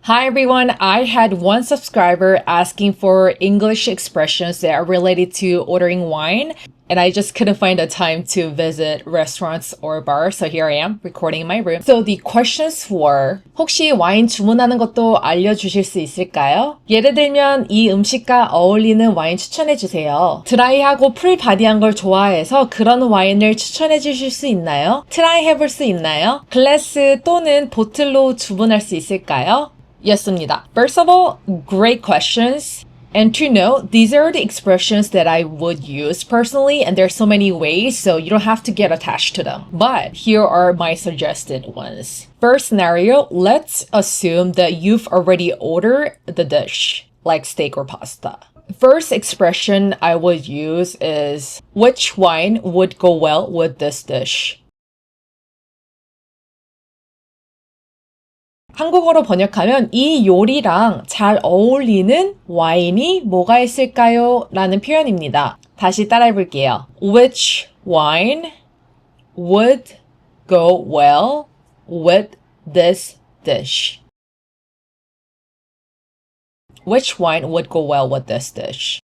Hi everyone, I had one subscriber asking for English expressions that are related to ordering wine, and I just couldn't find the time to visit restaurants or bars, so here I am recording in my room. So the questions were, 혹시 와인 주문하는 것도 알려주실 수 있을까요? 예를 들면 이 음식과 어울리는 와인 추천해주세요. 드라이하고 풀바디한 걸 좋아해서 그런 와인을 추천해주실 수 있나요? 트라이 해볼 수 있나요? 글래스 또는 보틀로 주문할 수 있을까요? 였습니다. First of all, great questions. And to note, these are the expressions that I would use personally, and there's so many ways, so you don't have to get attached to them. But here are my suggested ones. First scenario, let's assume that you've already ordered the dish, like steak or pasta. First expression I would use is, which wine would go well with this dish? 한국어로 번역하면 이 요리랑 잘 어울리는 와인이 뭐가 있을까요? 라는 표현입니다. 다시 따라해 볼게요. Which wine would go well with this dish? Which wine would go well with this dish?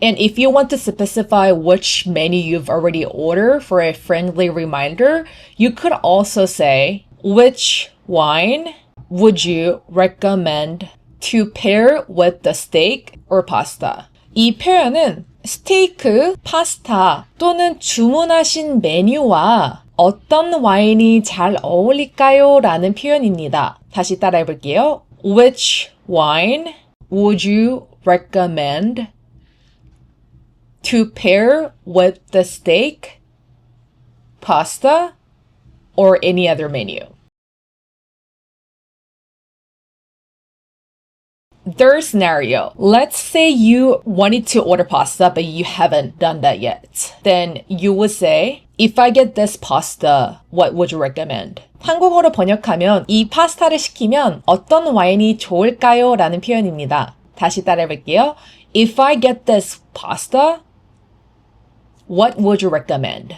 And if you want to specify which menu you've already ordered for a friendly reminder, you could also say, which wine would you recommend to pair with the steak or pasta? 이 표현은 스테이크, 파스타 또는 주문하신 메뉴와 어떤 와인이 잘 어울릴까요? 라는 표현입니다. 다시 따라해 볼게요. Which wine would you recommend to pair with the steak, pasta, or any other menu? Third scenario, let's say you wanted to order pasta, but you haven't done that yet. Then you would say, if I get this pasta, what would you recommend? 한국어로 번역하면 이 파스타를 시키면 어떤 와인이 좋을까요? 라는 표현입니다. 다시 따라해볼게요. If I get this pasta, what would you recommend?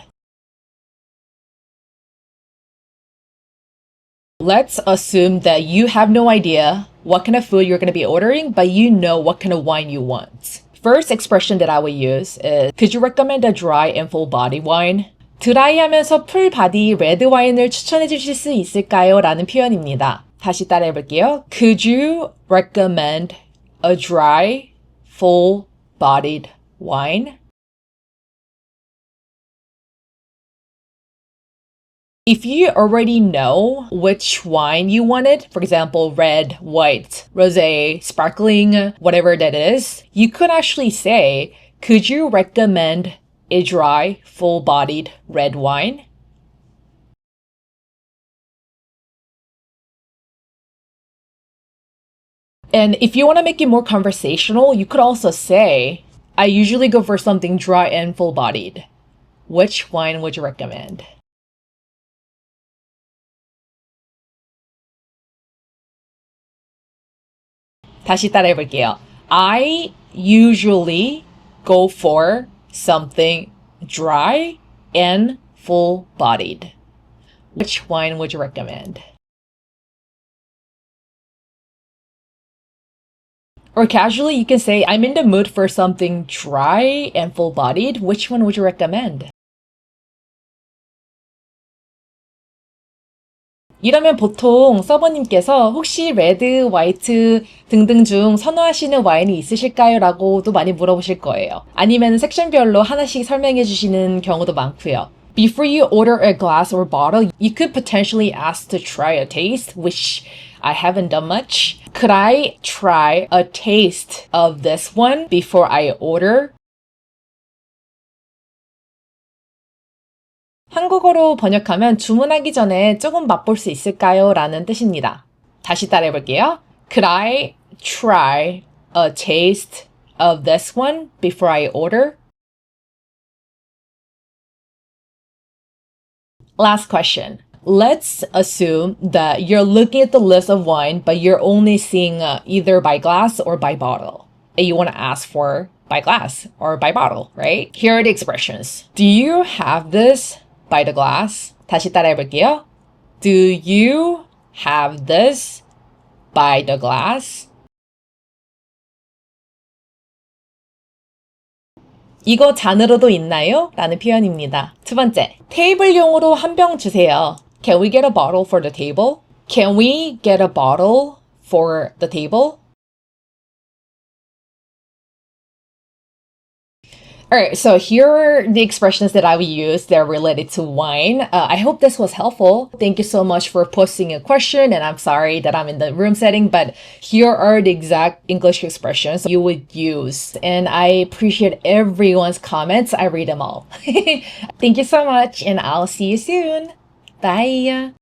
Let's assume that you have no idea what kind of food you're going to be ordering, but you know what kind of wine you want. First expression that I would use is, could you recommend a dry and full body wine? 드라이하면서 풀 바디 레드 와인을 추천해 주실 수 있을까요? 라는 표현입니다. 다시 따라해 볼게요. Could you recommend a dry, full-bodied wine? If you already know which wine you wanted, for example, red, white, rosé, sparkling, whatever that is, you could actually say, could you recommend a dry, full-bodied red wine? And if you want to make it more conversational, you could also say, I usually go for something dry and full-bodied. Which wine would you recommend? 다시 따라해 볼게요. I usually go for something dry and full-bodied. Which wine would you recommend? Or casually, you can say, I'm in the mood for something dry and full-bodied. Which one would you recommend? 이러면 보통 서버님께서 혹시 레드, 화이트 등등 중 선호하시는 와인이 있으실까요? 라고도 많이 물어보실 거예요. 아니면 섹션별로 하나씩 설명해 주시는 경우도 많고요. Before you order a glass or bottle, you could potentially ask to try a taste, which I haven't done much. Could I try a taste of this one before I order? 한국어로 번역하면 주문하기 전에 조금 맛볼 수 있을까요? 라는 뜻입니다. 다시 따라해 볼게요. Could I try a taste of this one before I order? Last question. Let's assume that you're looking at the list of wine, but you're only seeing either by glass or by bottle. And you want to ask for by glass or by bottle, right? Here are the expressions. Do you have this by the glass? 다시 따라해 볼게요. Do you have this by the glass? 이거 잔으로도 있나요? 라는 표현입니다. 두 번째, 테이블용으로 한 병 주세요. Can we get a bottle for the table? Can we get a bottle for the table? All right, so here are the expressions that I will use that are related to wine. I hope this was helpful. Thank you so much for posting a question, and I'm sorry that I'm in the room setting, but here are the exact English expressions you would use. And I appreciate everyone's comments. I read them all. Thank you so much, and I'll see you soon. Bye.